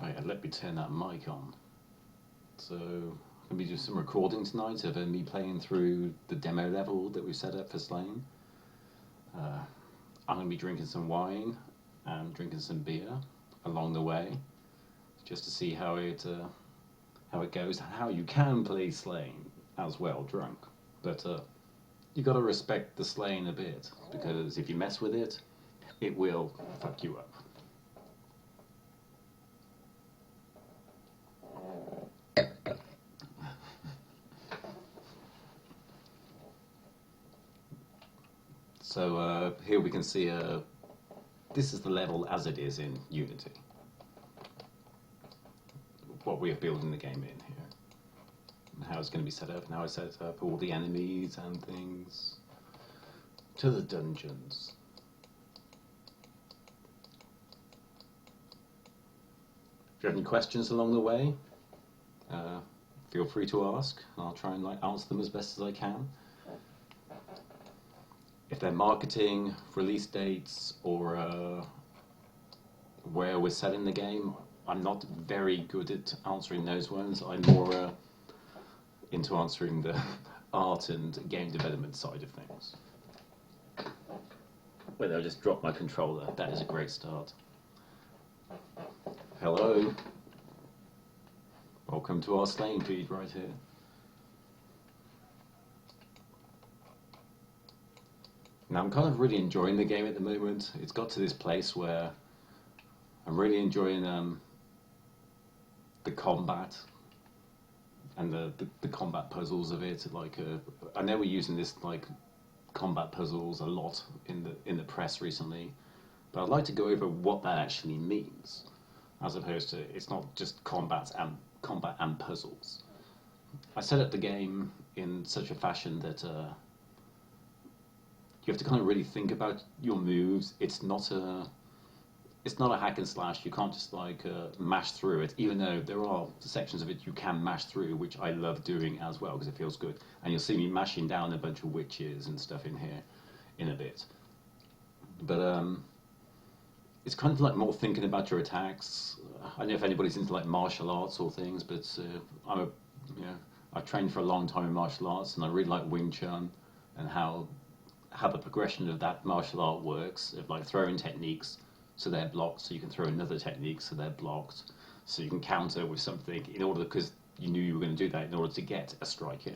Right, and let me turn that mic on. So, I'm going to be doing some recording tonight of me playing through the demo level that we've set up for Slain. I'm going to be drinking some wine and drinking some beer along the way, just to see how it goes, and how you can play Slain as well drunk. But you got to respect the Slain a bit, because if you mess with it, it will fuck you up. So here we can see this is the level as it is in Unity. What we are building the game in here. And how it's going to be set up, and how I set up all the enemies and things. To the dungeons. If you have any questions along the way, feel free to ask, and I'll try and answer them as best as I can. If they're marketing, release dates, or where we're selling the game, I'm not very good at answering those ones. I'm more into answering the art and game development side of things. Wait, I'll just drop my controller. That is a great start. Hello. Welcome to our Slain feed right here. Now I'm kind of really enjoying the game at the moment. It's got to this place where I'm really enjoying the combat and the combat puzzles of it. I know we're using this combat puzzles a lot in the press recently, but I'd like to go over what that actually means, as opposed to it's not just combat and puzzles. I set up the game in such a fashion that you have to kind of really think about your moves. It's not a hack and slash. You can't just mash through it, even though there are sections of it you can mash through, which I love doing as well because it feels good. And you'll see me mashing down a bunch of witches and stuff in here in a bit. But it's kind of more thinking about your attacks. I don't know if anybody's into martial arts or things, but I've trained for a long time in martial arts, and I really like Wing Chun and how the progression of that martial art works, of throwing techniques so they're blocked, so you can throw another technique so they're blocked, so you can counter with something because you knew you were going to do that in order to get a strike in.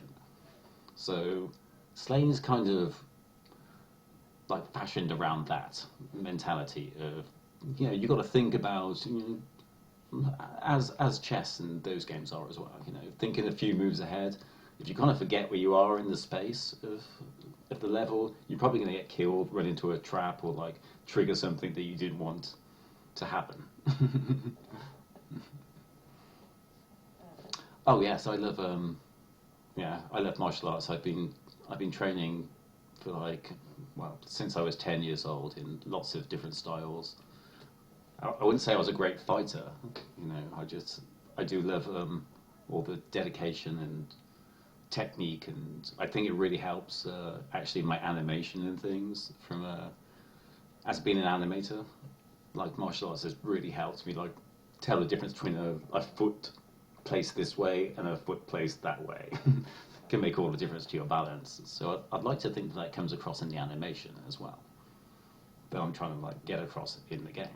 So Slain is kind of fashioned around that mentality of you've got to think about as chess and those games are as well. Thinking a few moves ahead. If you kind of forget where you are in the space of the level, you're probably going to get killed, run into a trap, or trigger something that you didn't want to happen. Oh yes, I love I love martial arts. I've been training for since I was 10 years old in lots of different styles. I wouldn't say I was a great fighter. I do love all the dedication and technique, and I think it really helps actually my animation and things from as being an animator. Martial arts has really helped me tell the difference between a foot placed this way and a foot placed that way. Can make all the difference to your balance. So I'd like to think that comes across in the animation as well, that I'm trying to get across in the game.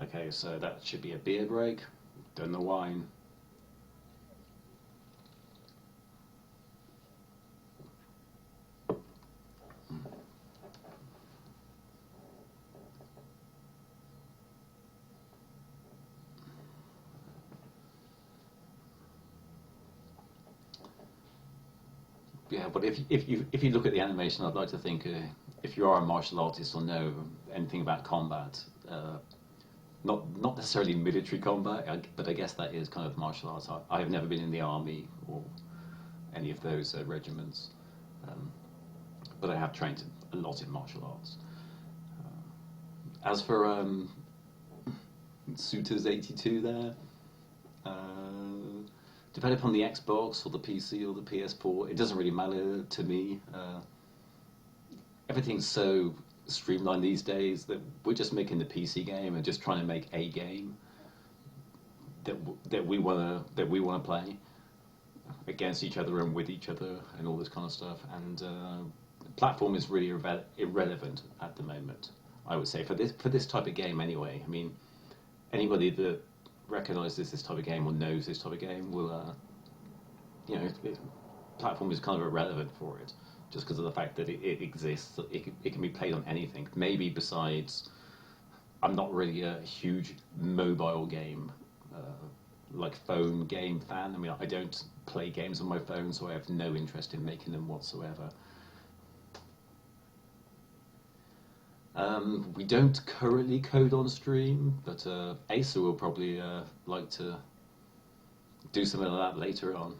Okay, so that should be a beer break. Done the wine. Yeah, but if you look at the animation, I'd like to think if you are a martial artist or know anything about combat, not necessarily military combat, but I guess that is kind of martial arts. I have never been in the army or any of those regiments, but I have trained a lot in martial arts. As for Suitors 82 there, depending upon the Xbox or the PC or the PS4, it doesn't really matter to me. Everything's so streamlined these days that we're just making the PC game and just trying to make a game that we wanna play against each other and with each other and all this kind of stuff. And platform is really irrelevant at the moment, I would say, for this type of game anyway. I mean, anybody that recognises this type of game or knows this type of game will, platform is kind of irrelevant for it, just because of the fact that it exists. It can be played on anything. Maybe besides, I'm not really a huge mobile game, like phone game fan. I mean, I don't play games on my phone, so I have no interest in making them whatsoever. We don't currently code on stream, but Asa will probably like to do something like that later on.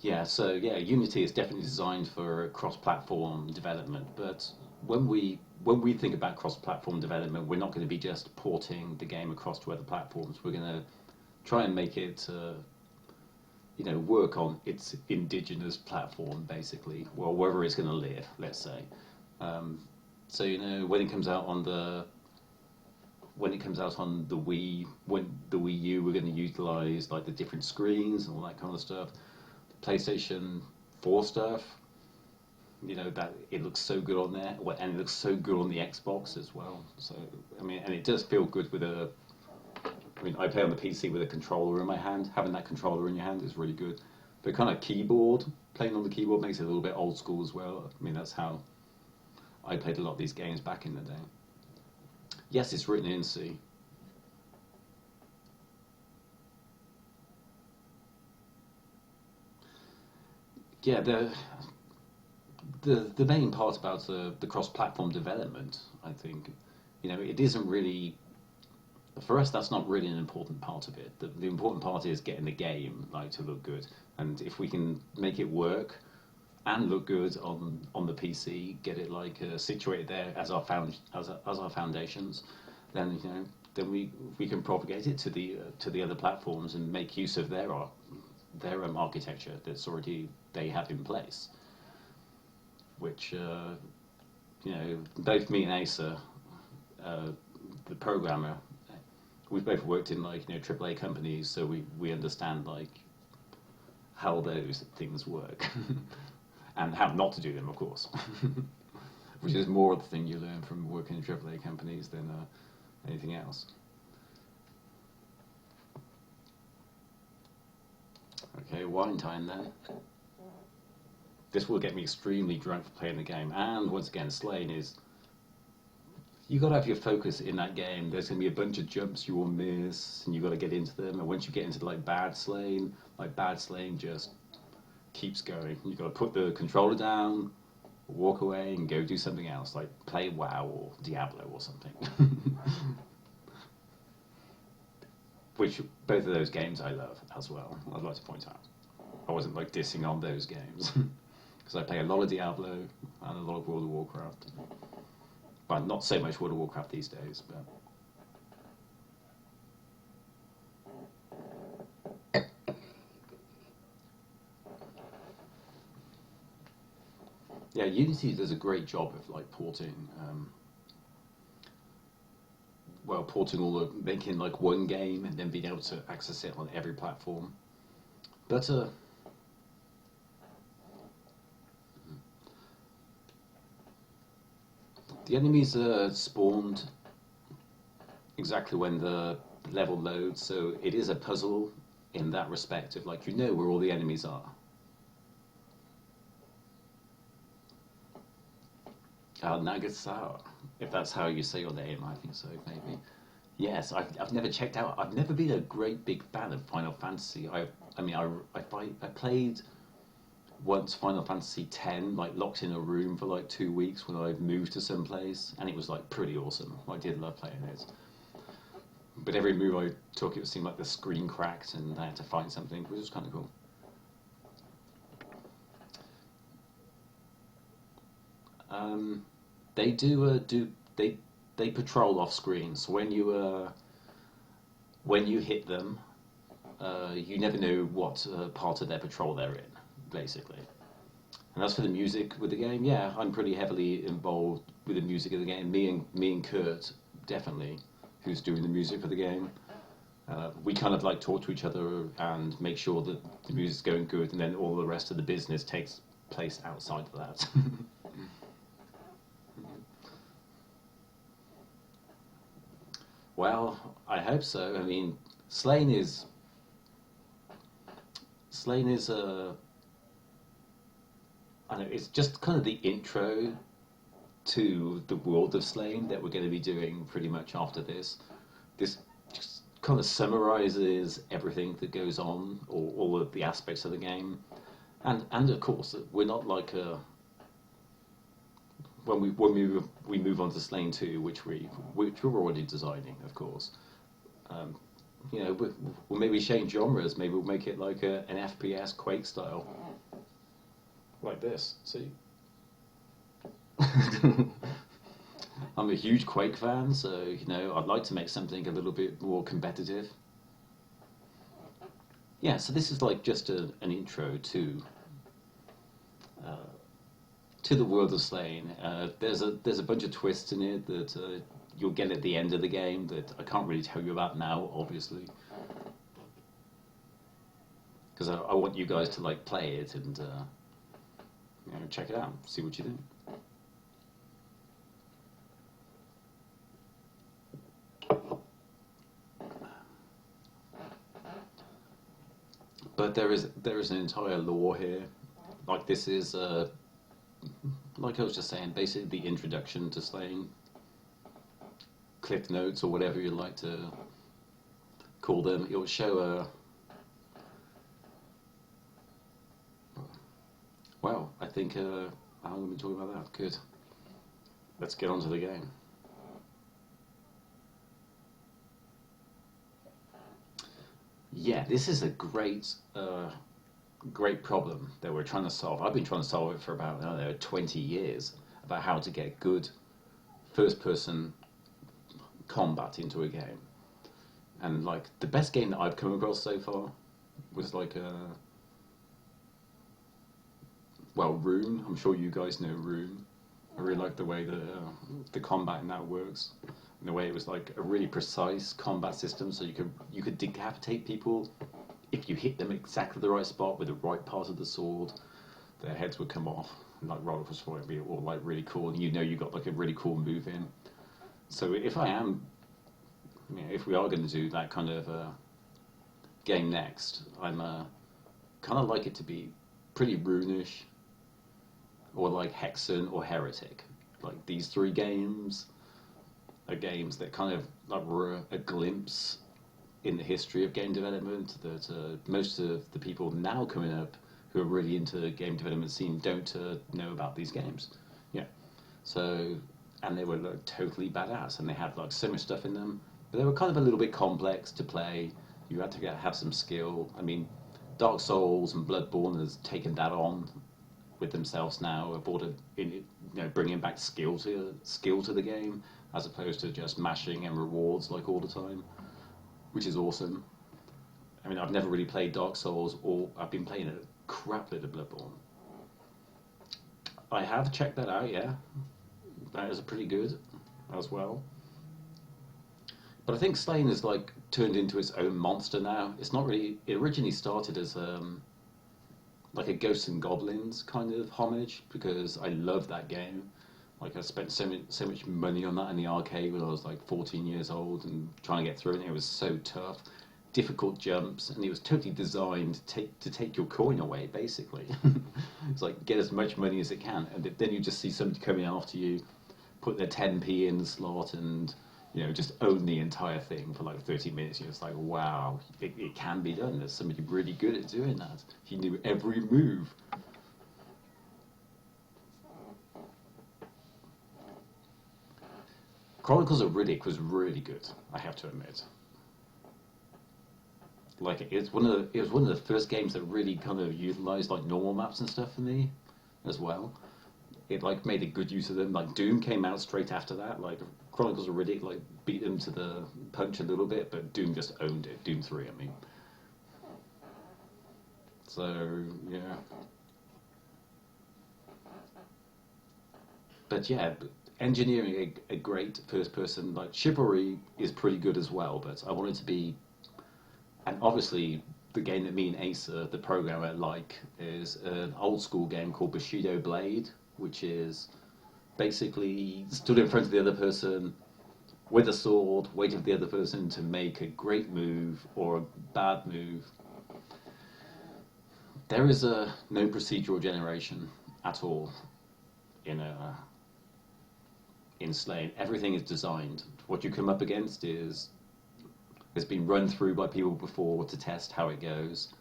Yeah, so yeah, Unity is definitely designed for cross-platform development, but when we think about cross-platform development, we're not going to be just porting the game across to other platforms. We're going to try and make it, work on its indigenous platform, basically, well, wherever it's going to live, let's say. So when it comes out on the Wii U, we're going to utilize like the different screens and all that kind of stuff. PlayStation 4 stuff, that it looks so good on there, and it looks so good on the Xbox as well. So I mean, and it does feel good with I play on the PC with a controller in my hand. Having that controller in your hand is really good. The kind of keyboard, playing on the keyboard makes it a little bit old school as well. I mean, that's how I played a lot of these games back in the day. Yes, it's written in C. Yeah, the main part about the cross-platform development, I think, it isn't really, for us, that's not really an important part of it. The important part is getting the game to look good, and if we can make it work and look good on the PC, get it situated there as our foundations, then then we can propagate it to the other platforms and make use of their architecture that's already they have in place, which both me and Asa, the programmer, we've both worked in AAA companies, so we understand how those things work and how not to do them, of course, which is more of the thing you learn from working in AAA companies than anything else. Okay, wine time then. This will get me extremely drunk for playing the game. And once again, slaying is, you got to have your focus in that game. There's going to be a bunch of jumps you will miss, and you got to get into them. And once you get into bad slaying just keeps going. You got to put the controller down, walk away, and go do something else, like play WoW or Diablo or something. Which both of those games I love as well. I'd like to point out. I wasn't dissing on those games because I play a lot of Diablo and a lot of World of Warcraft. But not so much World of Warcraft these days. But yeah, Unity does a great job of porting. Porting making one game and then being able to access it on every platform. But the enemies are spawned exactly when the level loads, so it is a puzzle in that respect of where all the enemies are. Nagasawa, if that's how you say your name, I think so, maybe. Yes, I've never checked out. I've never been a great big fan of Final Fantasy. I played once Final Fantasy X, locked in a room for 2 weeks when I moved to some place, and it was pretty awesome. I did love playing it. But every move I took, it seemed like the screen cracked and I had to find something, which was kind of cool. They they patrol off screen. So when you hit them, you never know what part of their patrol they're in, basically. And as for the music with the game, yeah, I'm pretty heavily involved with the music of the game. Me and Kurt, definitely, who's doing the music for the game. We kind of like talk to each other and make sure that the music's going good, and then all the rest of the business takes place outside of that. Well, I hope so. I mean, Slain is Slain is a I don't know, it's just kind of the intro to the world of Slain that we're going to be doing pretty much after this. This just kind of summarizes everything that goes on, or all of the aspects of the game, and of course we're not like when we move on to Slain 2, which we're already designing, of course. Um, we'll maybe change genres. Maybe we'll make it like an FPS Quake style, like this. See. I'm a huge Quake fan, so I'd like to make something a little bit more competitive. Yeah, so this is like just an intro uh, to the world of Slain. There's a bunch of twists in it that you'll get at the end of the game that I can't really tell you about now, obviously, because I want you guys to like play it and check it out, see what you think. But there is an entire lore here. Like this is like I was just saying, basically the introduction to Slain, cliff notes or whatever you like to call them. It will show well, I think I'm going to be talking about that. Good. Let's get on to the game. Yeah, this is a great problem that we're trying to solve. I've been trying to solve it for about, I don't know, 20 years, about how to get good first-person combat into a game. And like the best game that I've come across so far was like Rune. I'm sure you guys know Rune. I really like the way the combat in that works. In the way it was like a really precise combat system, so you could decapitate people if you hit them exactly the right spot with the right part of the sword. Their heads would come off, and like roll across would be all like really cool, and you got like a really cool move in. So if we are going to do that kind of game next, I'm kind of like it to be pretty Runish, or like Hexen or Heretic. Like these three games are games that kind of like were a glimpse in the history of game development that most of the people now coming up who are really into the game development scene don't know about these games. Yeah. So, and they were like totally badass, and they had like so much stuff in them, but they were kind of a little bit complex to play. You had to have some skill. I mean, Dark Souls and Bloodborne has taken that on with themselves now, bringing back skill to the game as opposed to just mashing and rewards like all the time, which is awesome. I mean, I've never really played Dark Souls, or I've been playing a crap load of Bloodborne. I have checked that out, yeah. That is pretty good as well. But I think Slain is like turned into its own monster now. It's not really. It originally started as like a Ghosts and Goblins kind of homage, because I love that game. Like I spent so much money on that in the arcade when I was like 14 years old and trying to get through it. And it was so tough, difficult jumps, and it was totally designed to take your coin away. Basically, it's like get as much money as it can, and then you just see somebody coming after you, put their 10p in the slot, and just own the entire thing for like 30 minutes. You're just like, wow, it can be done. There's somebody really good at doing that. He knew every move. Chronicles of Riddick was really good, I have to admit. Like it was one of the first games that really kind of utilized like normal maps and stuff for me as well. It like made a good use of them. Like Doom came out straight after that. Like Chronicles of Riddick like beat them to the punch a little bit, but Doom just owned it. Doom 3, I mean. So yeah. but yeah, engineering a great first person, like Chivalry is pretty good as well, but I want it to be, and obviously the game that me and Asa, the programmer, like is an old school game called Bushido Blade, which is basically stood in front of the other person with a sword, waiting for the other person to make a great move or a bad move. There is no procedural generation at all in in Slain. Everything is designed. What you come up against is has been run through by people before to test how it goes.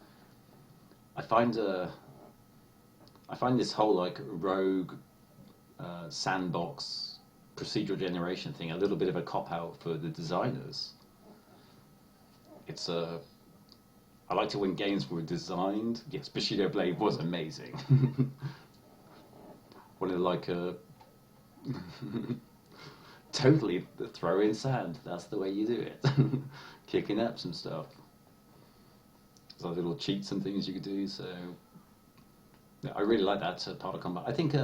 I find this whole like rogue sandbox procedural generation thing a little bit of a cop out for the designers. It's I liked it when games were designed. Yes, Bushido Blade was amazing. One of like totally throw in sand. That's the way you do it. Kicking up some stuff. There's like little cheats and things you could do. So yeah, I really like that part of combat. I think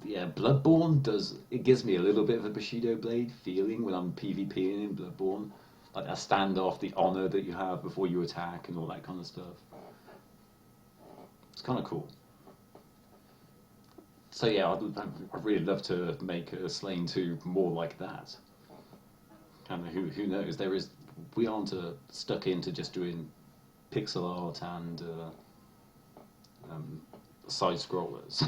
yeah, Bloodborne does. It gives me a little bit of a Bushido Blade feeling when I'm PvPing in Bloodborne, like that standoff, the honor that you have before you attack, and all that kind of stuff. It's kind of cool. So yeah, I'd really love to make a Slain 2 more like that. Kind of who knows? We aren't stuck into just doing pixel art and side scrollers.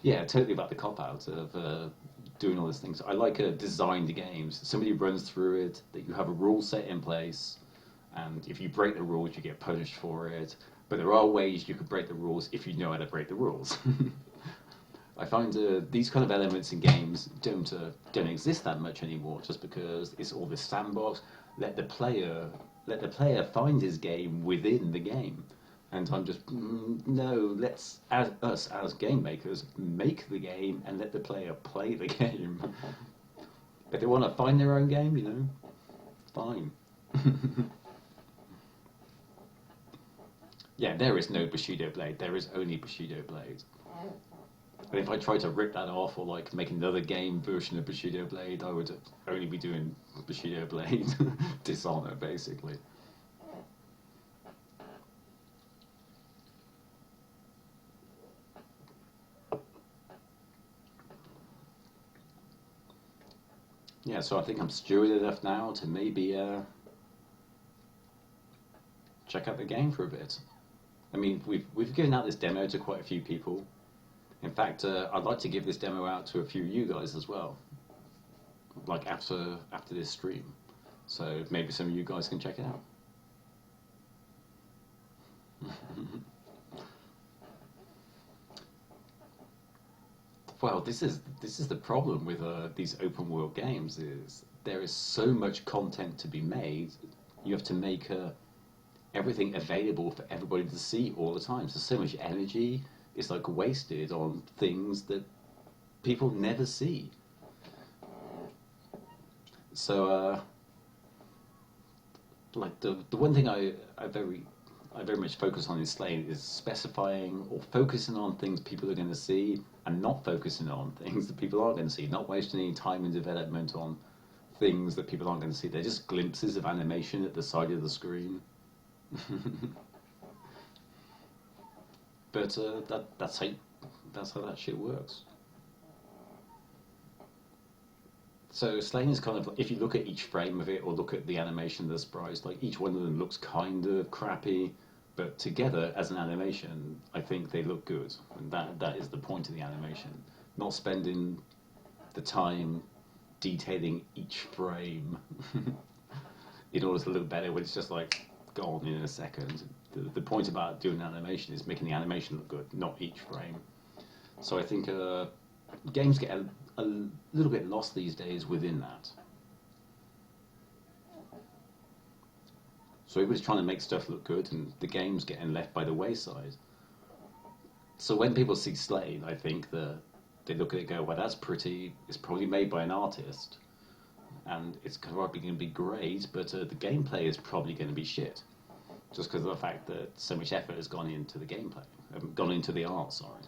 Yeah, totally about the cop out of doing all these things. I like designed games. Somebody runs through it, that you have a rule set in place, and if you break the rules, you get punished for it. But there are ways you could break the rules if you know how to break the rules. I find these kind of elements in games don't exist that much anymore, just because it's all this sandbox. Let the player find his game within the game. And I'm just, no, let's, us as game makers, make the game and let the player play the game. If they want to find their own game, fine. Yeah, there is no Bushido Blade. There is only Bushido Blade. And if I try to rip that off or like make another game version of Bushido Blade, I would only be doing Bushido Blade Dishonor, basically. Yeah, so I think I'm steward enough now to maybe check out the game for a bit. I mean, we've given out this demo to quite a few people. In fact, I'd like to give this demo out to a few of you guys as well, like after this stream. So maybe some of you guys can check it out. Well, this is the problem with these open world games. Is there is so much content to be made. You have to make everything available for everybody to see all the time. So much energy is like wasted on things that people never see. So like the one thing I very much focus on in Slain is specifying or focusing on things people are going to see and not focusing on things that people aren't going to see, not wasting any time in development on things that people aren't going to see. They're just glimpses of animation at the side of the screen. But that's how that shit works. So Slain is kind of, if you look at each frame of it or look at the animation of the sprites, like each one of them looks kind of crappy, but together as an animation, I think they look good. And that is the point of the animation. Not spending the time detailing each frame in order to look better when it's just like gone in a second. The point about doing animation is making the animation look good, not each frame. So I think games get a little bit lost these days within that. So everybody's trying to make stuff look good, and the game's getting left by the wayside. So when people see Slain, I think that they look at it and go, well, that's pretty, it's probably made by an artist. and it's probably going to be great, but the gameplay is probably going to be shit, just because of the fact that so much effort has gone into the gameplay, gone into the art, sorry.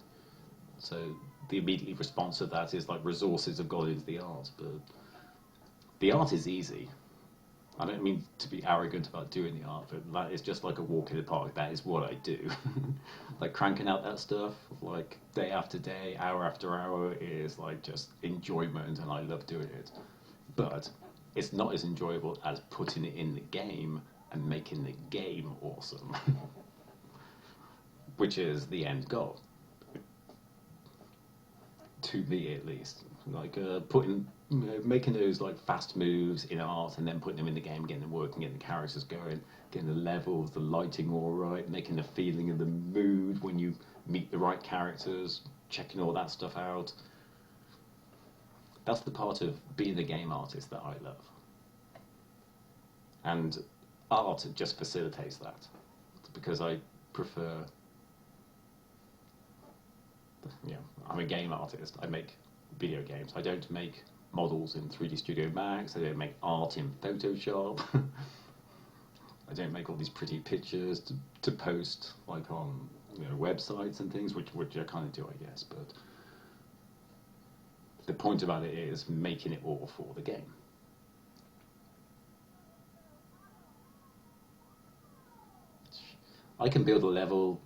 So the immediate response to that is like resources have gone into the art, but the art is easy. I don't mean to be arrogant about doing the art, but that is just like a walk in the park. That is what I do. Like cranking out that stuff, like day after day, hour after hour, is like just enjoyment, and I love doing it. But it's not as enjoyable as putting it in the game and making the game awesome, which is the end goal, to me at least. Like making those like fast moves in art and then putting them in the game, getting them working, getting the characters going, getting the levels, the lighting all right, making the feeling of the mood when you meet the right characters, checking all that stuff out. That's the part of being a game artist that I love. And art just facilitates that, because I prefer, I'm a game artist. I make video games. I don't make models in 3D Studio Max. I don't make art in Photoshop. I don't make all these pretty pictures to post like on websites and things, which I kind of do, I guess. But the point about it is making it all for the game. I can build a level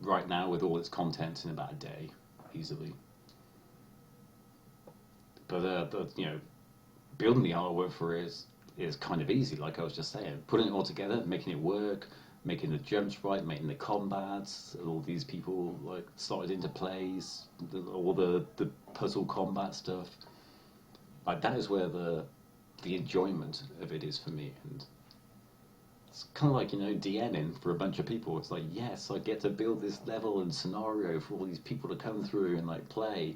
right now with all its content in about a day, easily. But building the artwork for it is kind of easy. Like I was just saying, putting it all together, making it work, making the jumps right, making the combats. All these people like started into plays, all the puzzle combat stuff. Like that is where the enjoyment of it is for me, and it's kind of like DMing for a bunch of people. It's like, yes, I get to build this level and scenario for all these people to come through and like play.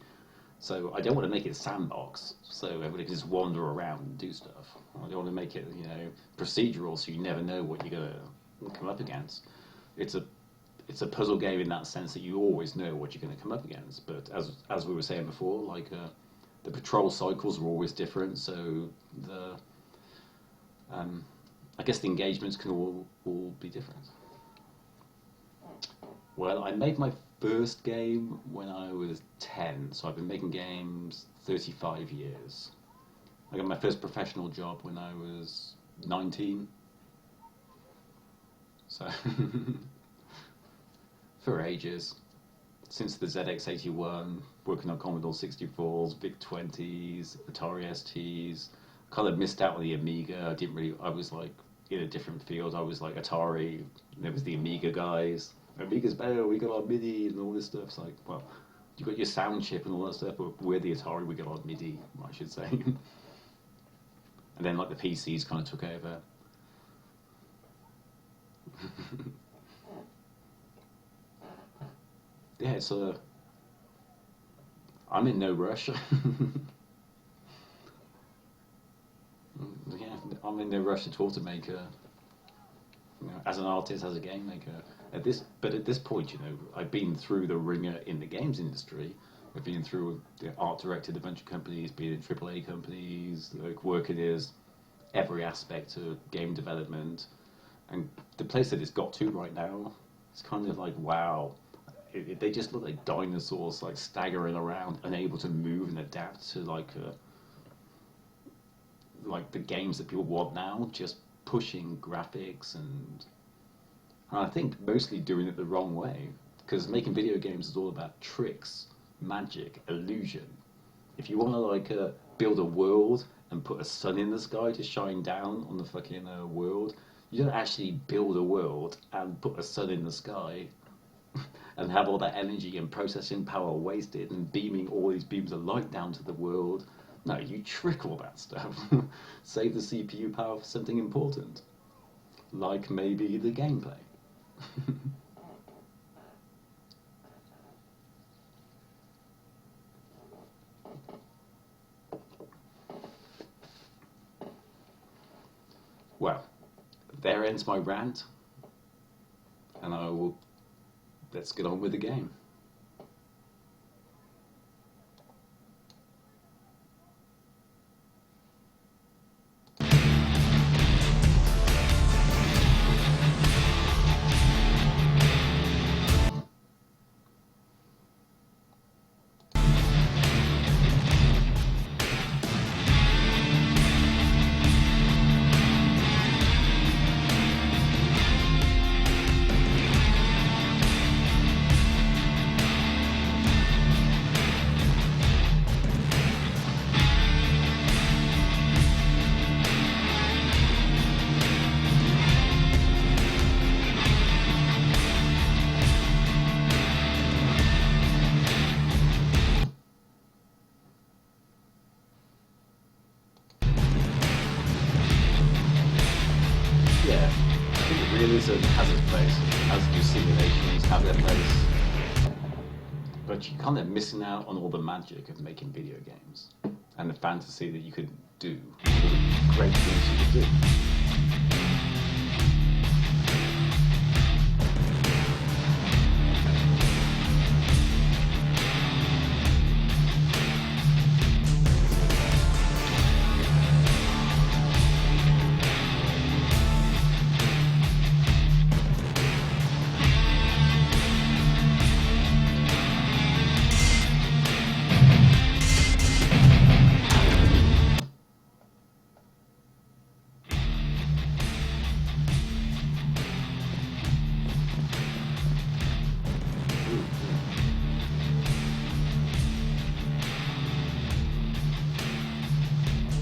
So I don't want to make it a sandbox, so everybody can just wander around and do stuff. I don't want to make it, procedural, so you never know what you're gonna come up against. It's a puzzle game in that sense that you always know what you're going to come up against. But as we were saying before, like the patrol cycles are always different, so the I guess the engagements can all be different. Well, I made my first game when I was 10, so I've been making games 35 years. I got my first professional job when I was 19. So, for ages. Since the ZX81, working on Commodore 64s, VIC-20s, Atari STs. Kind of missed out on the Amiga. I was like in a different field. I was like Atari, there was the Amiga guys. Amiga's better, we got our MIDI and all this stuff. It's like, well, you got your sound chip and all that stuff, but we're the Atari, we got our MIDI, I should say. And then like the PCs kind of took over. Yeah, so I'm in no rush. Yeah, I'm in no rush at all to make as an artist, as a game maker. At this point, I've been through the ringer in the games industry. I've been through art directed a bunch of companies, been in AAA companies, like working as every aspect of game development, and the place that it's got to right now, it's kind of like, wow. They just look like dinosaurs, like staggering around, unable to move and adapt to like the games that people want now. Just pushing graphics, and I think mostly doing it the wrong way. Because making video games is all about tricks, magic, illusion. If you want to like build a world and put a sun in the sky to shine down on the fucking world, you don't actually build a world and put a sun in the sky and have all that energy and processing power wasted and beaming all these beams of light down to the world. No, you trick all that stuff. Save the CPU power for something important, like maybe the gameplay. Well, there ends my rant, and let's get on with the game. realism has its place, as do simulations have their place. But you're kind of missing out on all the magic of making video games and the fantasy that you could do, all the great things you could do.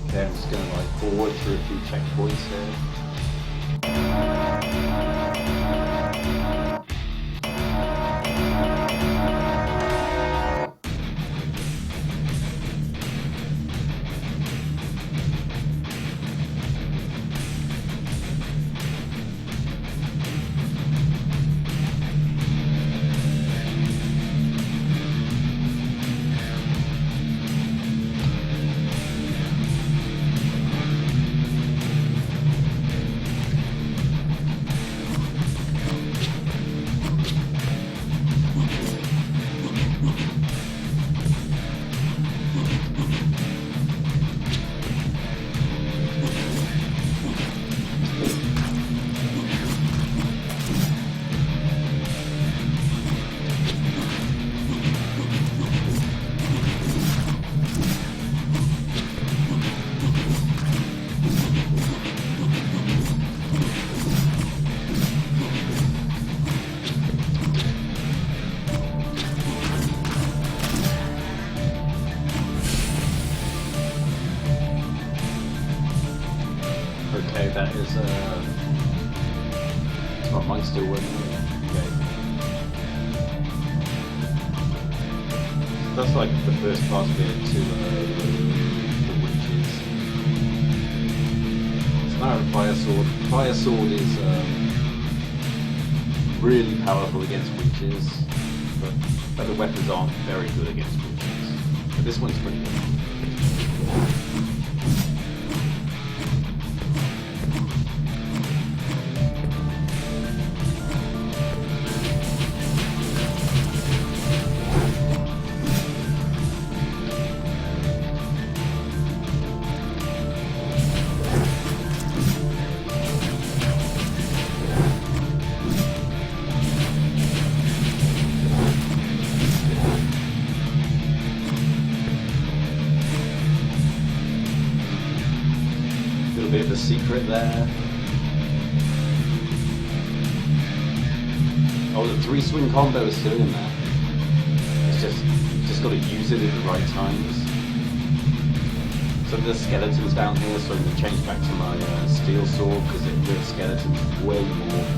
Okay, I'm just going to like forward through a few checkpoints here. Okay, that is, oh, mine's still working. Okay. That's like the first part of it to the witches. It's now a fire sword. Fire sword is really powerful against witches, but other weapons aren't very good against witches. But this one's pretty good. Bit of a secret there. Oh, the 3 swing combo is still in there. It's just got to use it at the right times. So there's skeletons down here, so I'm going to change back to my steel sword because it hurts skeletons way more.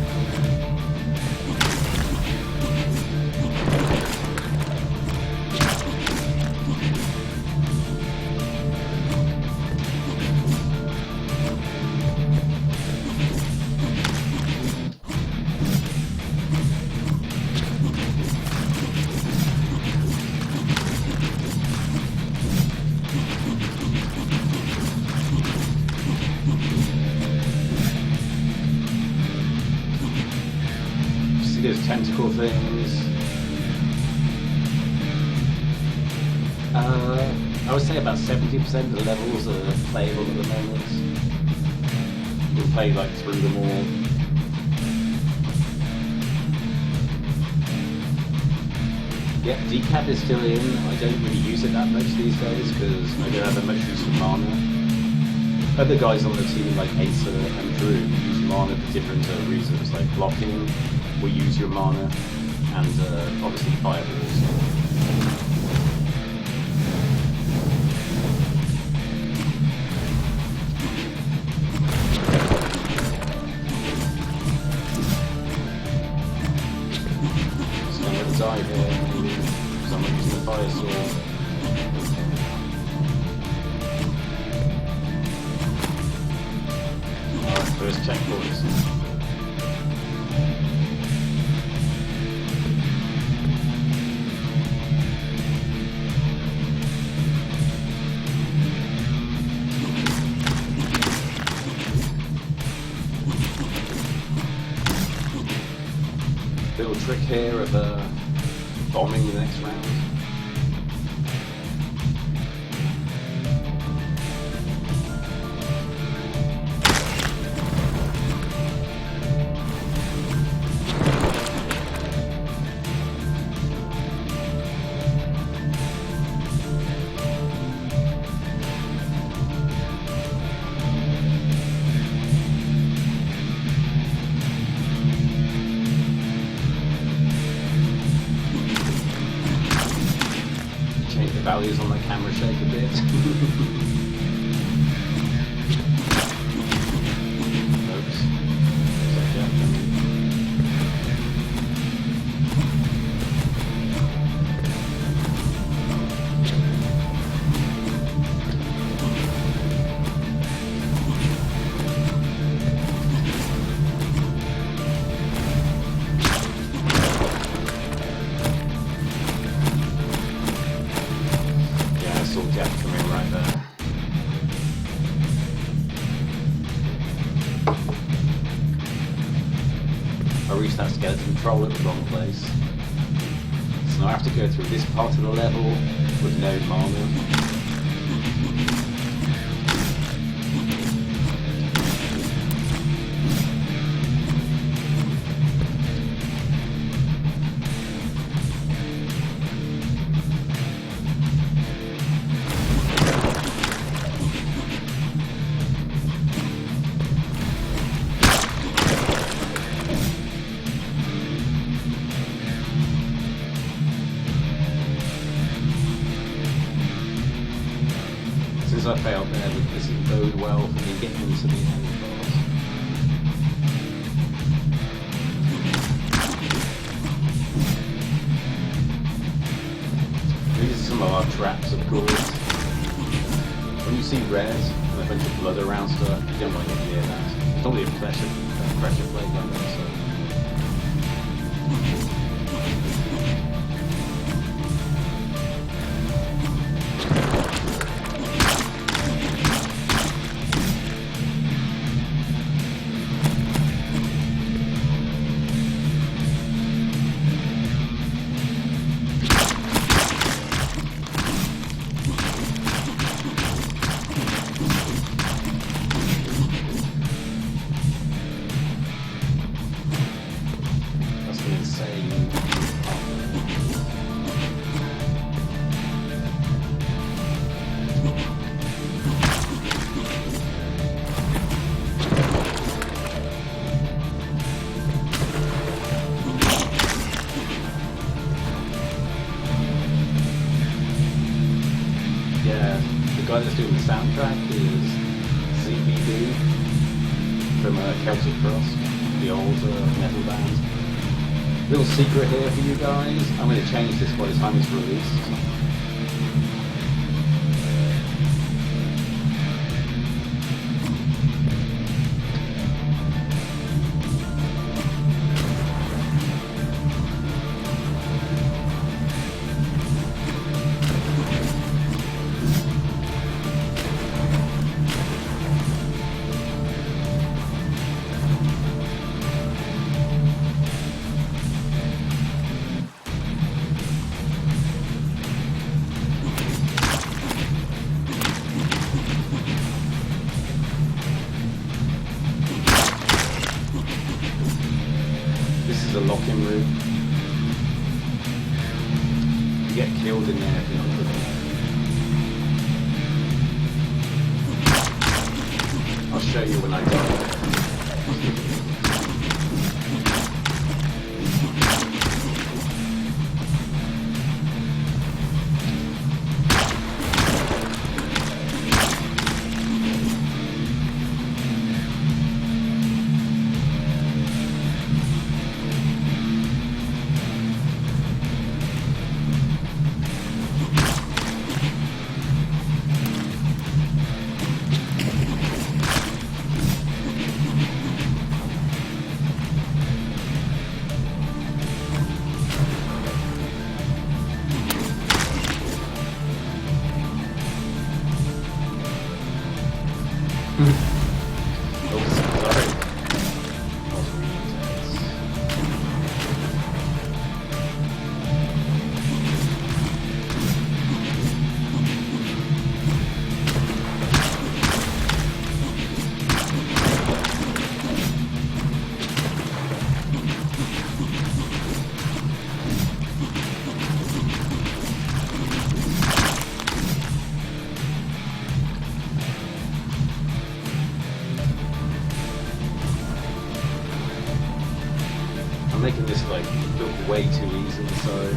There's tentacle things. I would say about 70% of the levels are playable at the moment. You can play like through them all. Yep, decap is still in. I don't really use it that much these days because I don't have that much use for mana. Other guys on the team like Acer and Thru use mana for different reasons, like blocking will use your mana, and obviously fireballs. So I'm going to die here, because I'm not using the fire sword. Alright, first checkpoint. trick here of bombing the next round. Values on the camera shake a bit. Oops. Yeah, come in right there. I reached that skeleton control at the wrong place. So now I have to go through this part of the level with no mana. Since I failed there, this doesn't bode well for me getting into the end boss. These are some of our traps, of course. When you see red and a bunch of blood around stuff, you don't want to get near that. It's only a pressure plate on there, so. The guy that's doing the soundtrack is CBD from Celtic Frost, the old metal band. Little secret here for you guys, I'm going to change this by the time it's released. The lock-in room. You get killed in there if you're not good. I'll show you when I die. making this like look way too easy, so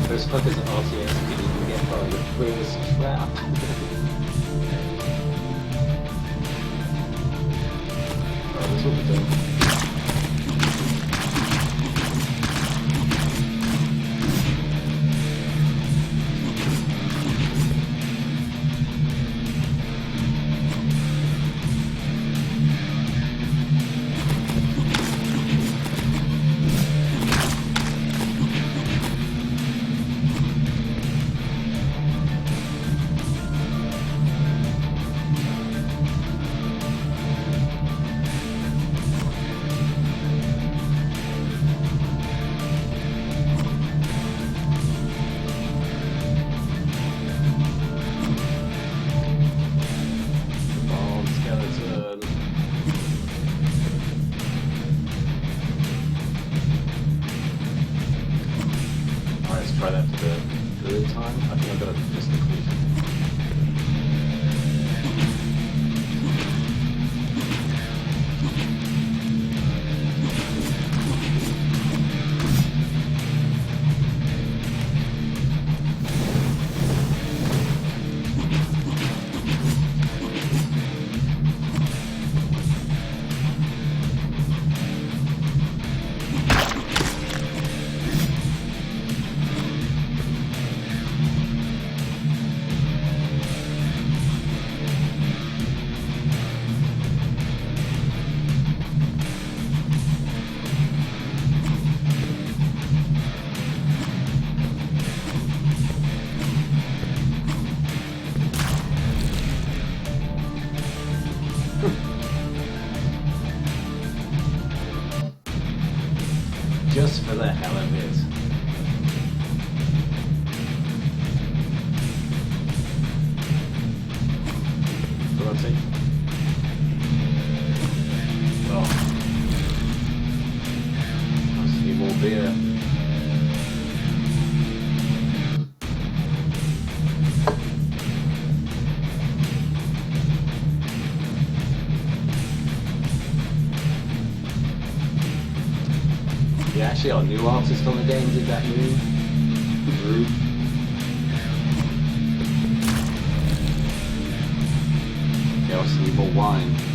those fuckers at RTS didn't even get by the first trap. Alright, that's what we're doing. Try that for the third time. I think I've got to miss the conclusion. Just for the hell of it. What I'll take. Well, I see more beer. Yeah, actually our new artist on the game did that move. Thru. Yeah, obviously more wine.